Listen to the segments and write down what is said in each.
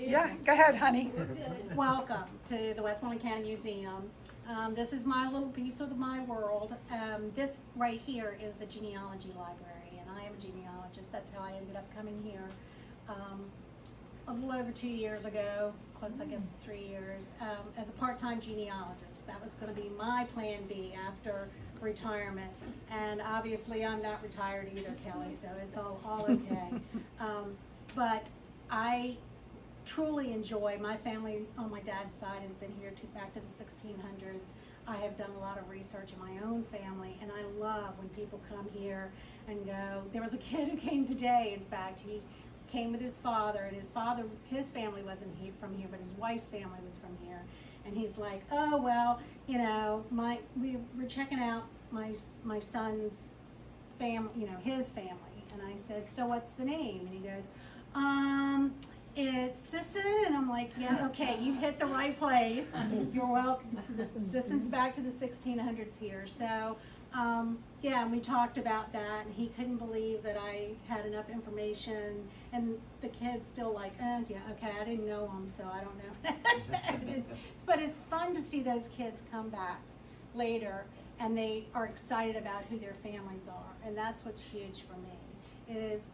Yeah, go ahead, honey. Welcome to the Westmoreland County Museum. This is my little piece of my world. This right here is the genealogy library, and I am a genealogist. That's how I ended up coming here a little over 2 years ago, close I guess to 3 years, as a part-time genealogist. That was going to be my plan B after retirement, and obviously I'm not retired either, Kelly, so it's all okay. But I truly enjoy, my family on my dad's side has been here back to the 1600s. I have done a lot of research in my own family, and I love when people come here and go. There was a kid who came today, in fact, he came with his father, and his family wasn't from here, but his wife's family was from here. And he's like, oh, well, you know, we're checking out my son's family, you know, his family. And I said, so what's the name? And he goes, it's Sisson. And I'm like, yeah, okay, you've hit the right place. You're welcome. Sisson's back to the 1600s here. So, yeah, and we talked about that, and he couldn't believe that I had enough information, and the kid's still like, oh, yeah, okay, I didn't know him, so I don't know. But it's fun to see those kids come back later, and they are excited about who their families are, and that's what's huge for me, is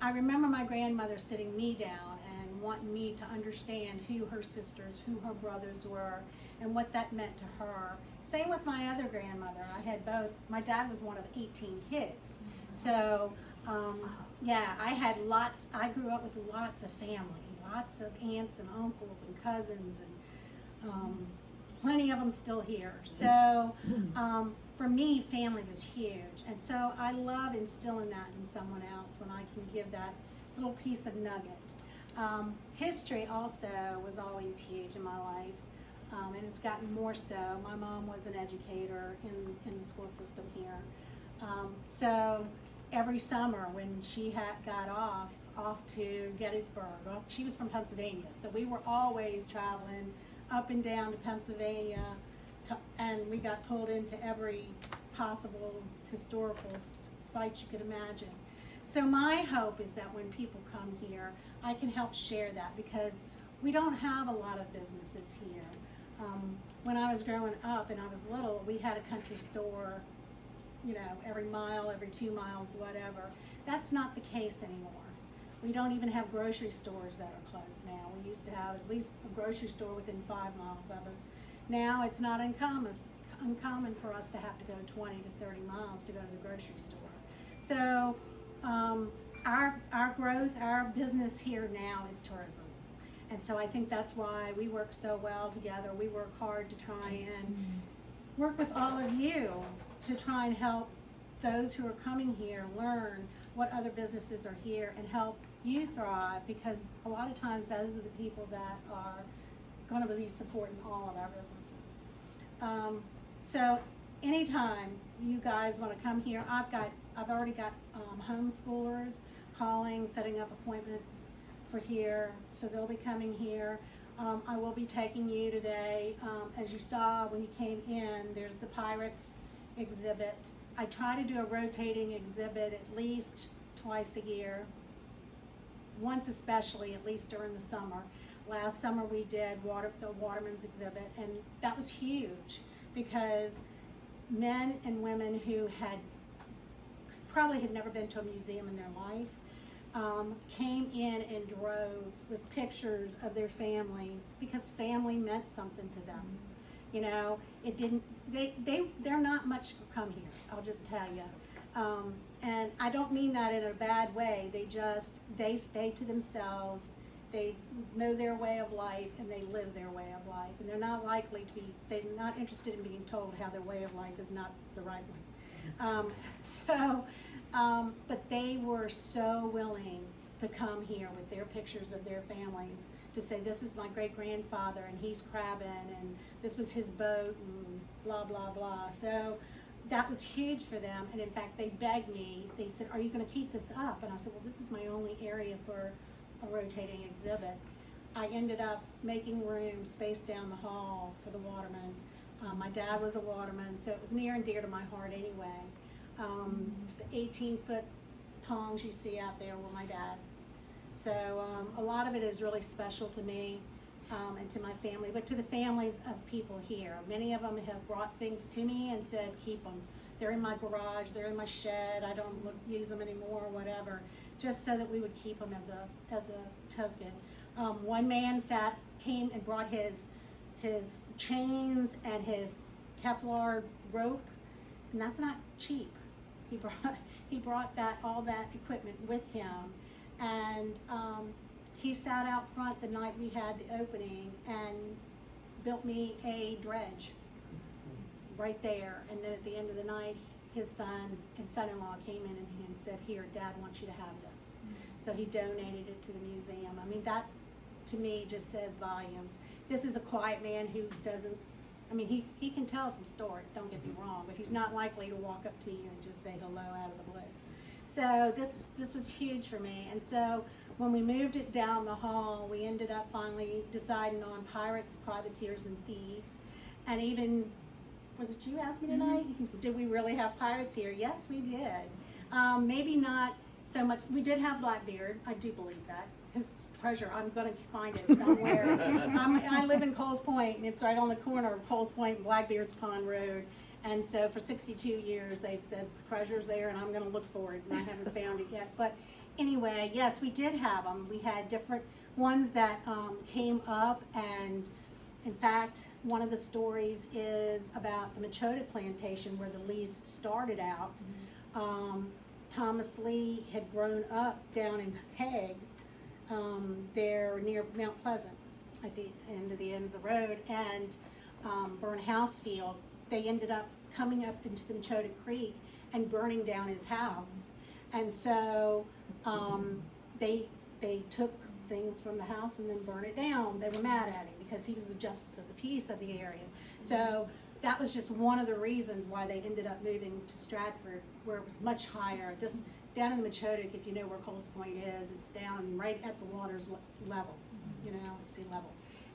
I remember my grandmother sitting me down and wanting me to understand who her sisters, who her brothers were, and what that meant to her. Same with my other grandmother. I had both. My dad was one of 18 kids. So, yeah, I grew up with lots of family, lots of aunts and uncles and cousins, and plenty of them still here. So, for me, family was huge. And so I love instilling that in someone else when I can give that little piece of nugget. History also was always huge in my life. And it's gotten more so. My mom was an educator in the school system here. So every summer when she got off to Gettysburg, she was from Pennsylvania, so we were always traveling up and down to Pennsylvania, and we got pulled into every possible historical site you could imagine. So my hope is that when people come here, I can help share that, because we don't have a lot of businesses here. When I was growing up and I was little, we had a country store, you know, every mile, every 2 miles, whatever. That's not the case anymore. We don't even have grocery stores that are closed now. We used to have at least a grocery store within 5 miles of us. Now it's not uncommon for us to have to go 20 to 30 miles to go to the grocery store. So our growth, our business here now is tourism. And so I think that's why we work so well together. We work hard to try and work with all of you to try and help those who are coming here learn what other businesses are here and help you thrive, because a lot of times those are the people that are going to be supporting all of our businesses. So anytime you guys want to come here, I've already got homeschoolers calling, setting up appointments for here, so they'll be coming here. I will be taking you today. As you saw when you came in, there's the Pirates exhibit. I try to do a rotating exhibit at least twice a year, once especially, at least during the summer. Last summer we did the Waterman's exhibit, and that was huge, because men and women who probably had never been to a museum in their life came in droves with pictures of their families, because family meant something to them. You know, they're not much for come-heres, I'll just tell you. And I don't mean that in a bad way. They stay to themselves, they know their way of life, and they live their way of life. And they're not not interested in being told how their way of life is not the right way. But they were so willing to come here with their pictures of their families to say, this is my great-grandfather, and he's crabbing, and this was his boat, and blah, blah, blah. So that was huge for them. And in fact, they begged me, they said, are you going to keep this up? And I said, well, this is my only area for a rotating exhibit. I ended up making room, space down the hall for the Waterman. My dad was a Waterman, so it was near and dear to my heart anyway. The 18-foot tongs you see out there were my dad's. So a lot of it is really special to me and to my family, but to the families of people here. Many of them have brought things to me and said, keep them. They're in my garage, they're in my shed, I don't use them anymore, whatever, just so that we would keep them as a token. One man came and brought his chains and his Kevlar rope, and that's not cheap. He brought all that equipment with him, and he sat out front the night we had the opening and built me a dredge right there. And then at the end of the night, his son and son-in-law came in and said, here, Dad wants you to have this. So he donated it to the museum. I mean, that to me just says volumes. This is a quiet man who doesn't, I mean, he can tell some stories, don't get me wrong, but he's not likely to walk up to you and just say hello out of the blue. So this was huge for me. And so when we moved it down the hall, we ended up finally deciding on pirates, privateers, and thieves. And even, was it you asked me tonight? Did we really have pirates here? Yes, we did. Maybe not so much. We did have Blackbeard. I do believe that. His treasure, I'm going to find it somewhere. I live in Coles Point, and it's right on the corner of Coles Point and Blackbeard's Pond Road. And so for 62 years, they've said treasure's there, and I'm going to look for it, and I haven't found it yet. But anyway, yes, we did have them. We had different ones that came up, and in fact, one of the stories is about the Meetup plantation where the Lees started out. Thomas Lee had grown up down in Hague, there near Mount Pleasant at the end of the road, and Burn House Field. They ended up coming up into the Meetup Creek and burning down his house. And so they took things from the house and then burned it down. They were mad at him because he was the justice of the peace of the area. So that was just one of the reasons why they ended up moving to Stratford, where it was much higher. This down in the Meetup, if you know where Coles Point is, it's down right at the water's level, sea level.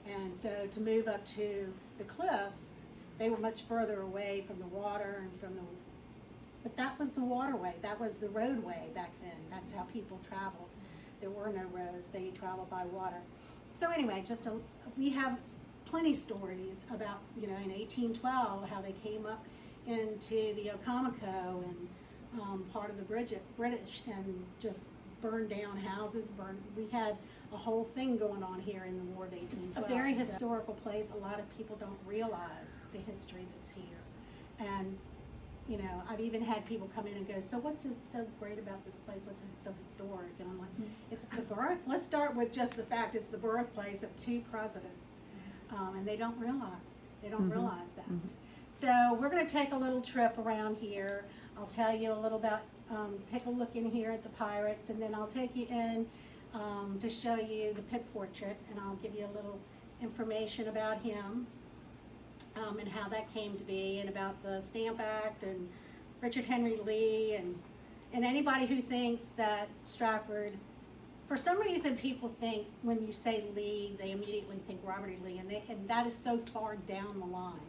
And so to move up to the cliffs, they were much further away from the water and from the, but that was the waterway, that was the roadway back then. That's how people traveled. There were no roads, they traveled by water. So anyway, we have plenty stories about, in 1812, how they came up into the Oconoco and part of the British and just burned down houses, we had a whole thing going on here in the War of 1812. A very historical place. A lot of people don't realize the history that's here. And, I've even had people come in and go, so what's so great about this place? What's so historic? And I'm like, it's the birth. Let's start with just the fact it's the birthplace of 2 presidents. And they don't realize. They don't realize that. So we're going to take a little trip around here. I'll tell you a little about, take a look in here at the pirates, and then I'll take you in to show you the pit portrait, and I'll give you a little information about him and how that came to be, and about the Stamp Act and Richard Henry Lee, and anybody who thinks that Stratford, for some reason people think when you say Lee, they immediately think Robert E. Lee, and that is so far down the line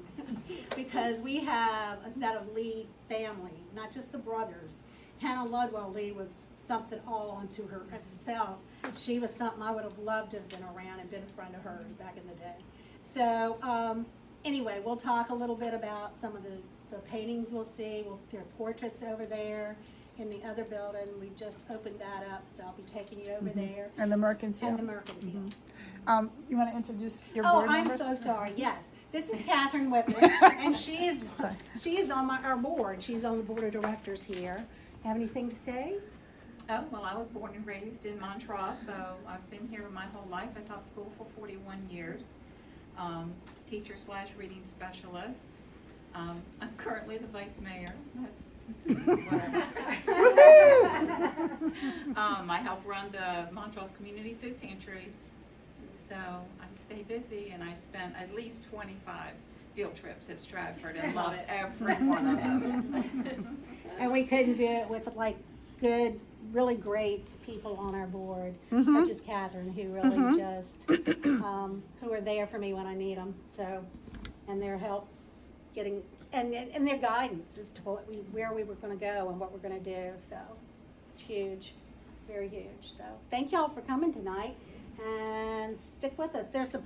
because we have a set of Lee family, not just the brothers. Hannah Ludwell Lee was something all unto herself. She was something I would have loved to have been around and been a friend of hers back in the day. So anyway, we'll talk a little bit about some of the paintings we'll see. There are portraits over there in the other building. We just opened that up, so I'll be taking you over there. And the Mercantile. And the Mercantile. You want to introduce your board members? Oh, I'm so sorry. Yes. This is Catherine Whitman, and she is on our board. She's on the board of directors here. Have anything to say? Oh, well, I was born and raised in Montrose, so I've been here my whole life. I taught school for 41 years. Teacher/reading specialist. I'm currently the vice mayor. That's whatever. I help run the Montrose Community Food Pantry. So I stay busy, and I spent at least 25 field trips at Stratford and love every one of them. And we couldn't do it with good, really great people on our board, such as Catherine, who really just, who are there for me when I need them. So, and their help getting, and their guidance as to where we were going to go and what we're going to do. So it's huge. very huge. So thank y'all for coming tonight, and stick with us. There's